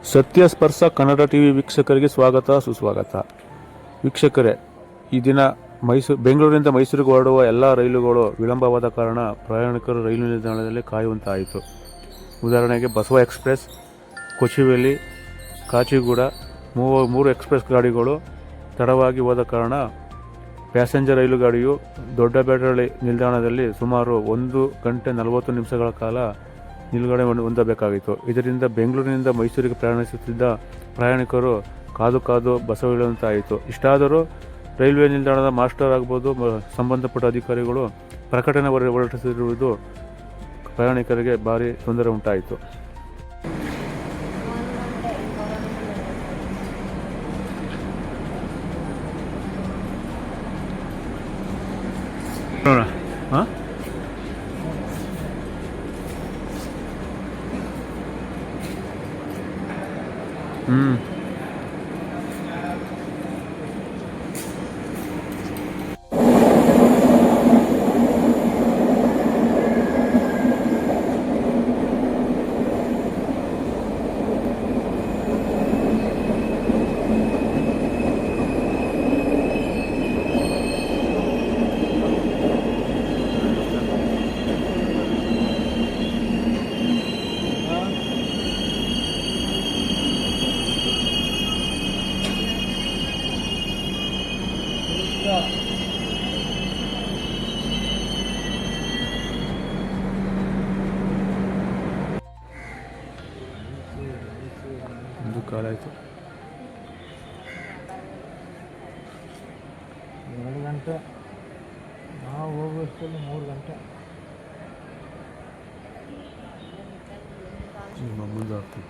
ಸತ್ಯಸ್ಪರ್ಶ Kannada TV ವೀಕ್ಷಕರಿಗೆ ಸ್ವಾಗತ ಸುಸ್ವಾಗತ. ವೀಕ್ಷಕರೇ, ಈ ದಿನ ಬೆಂಗಳೂರಿನಿಂದ ಮೈಸೂರಿಗೆ ಹೊರಡುವ ಎಲ್ಲ ರೈಲುಗಳು ವಿಳಂಬವಾದ ಕಾರಣ ಪ್ರಯಾಣಿಕರು ರೈಲು ನಿಲ್ದಾಣದಲ್ಲಿ ಕಾಯುವಂತಾಯಿತು. ಉದಾಹರಣೆಗೆ ಬಸವ ಎಕ್ಸ್ಪ್ರೆಸ್, ಕೊಚುವೇಲಿ, ಕಾಚಿಗೂಡ ಮೂರು ಎಕ್ಸ್ಪ್ರೆಸ್ ಗಾಡಿಗಳು ತಡವಾಗಿ ಹೋದ ಕಾರಣ ಪ್ಯಾಸೆಂಜರ್ ರೈಲು ಗಾಡಿಯು ದೊಡ್ಡಬೆಡಹಳ್ಳಿ ನಿಲ್ದಾಣದಲ್ಲಿ ಸುಮಾರು 1 ಗಂಟೆ 40 ನಿಮಿಷಗಳ ಕಾಲ ನಿಲುಗಡೆ ಹೊಂದಬೇಕಾಗಿತ್ತು. ಇದರಿಂದ ಬೆಂಗಳೂರಿನಿಂದ ಮೈಸೂರಿಗೆ ಪ್ರಯಾಣಿಸುತ್ತಿದ್ದ ಪ್ರಯಾಣಿಕರು ಕಾದು ಬಸವ ಇಳಿಯುವಂತಾಯಿತು. ಇಷ್ಟಾದರೂ ರೈಲ್ವೆ ನಿಲ್ದಾಣದ ಮಾಸ್ಟರ್ ಆಗ್ಬೋದು ಸಂಬಂಧಪಟ್ಟ ಅಧಿಕಾರಿಗಳು ಪ್ರಕಟಣೆ ಹೊರಡಿಸಿರುವುದು ಪ್ರಯಾಣಿಕರಿಗೆ ಭಾರಿ ತೊಂದರೆ ಉಂಟಾಯಿತು. ಹಾಂ ಒಂದು ಕಾಲ ಆಯಿತು. 2 ಗಂಟೆ ನಾವು ಹೋಗೋಷ್ಟರಲ್ಲಿ 3 ಗಂಟೆ. ನಿಮ್ಮ ಮುಂದೆ ಆಗ್ತದೆ.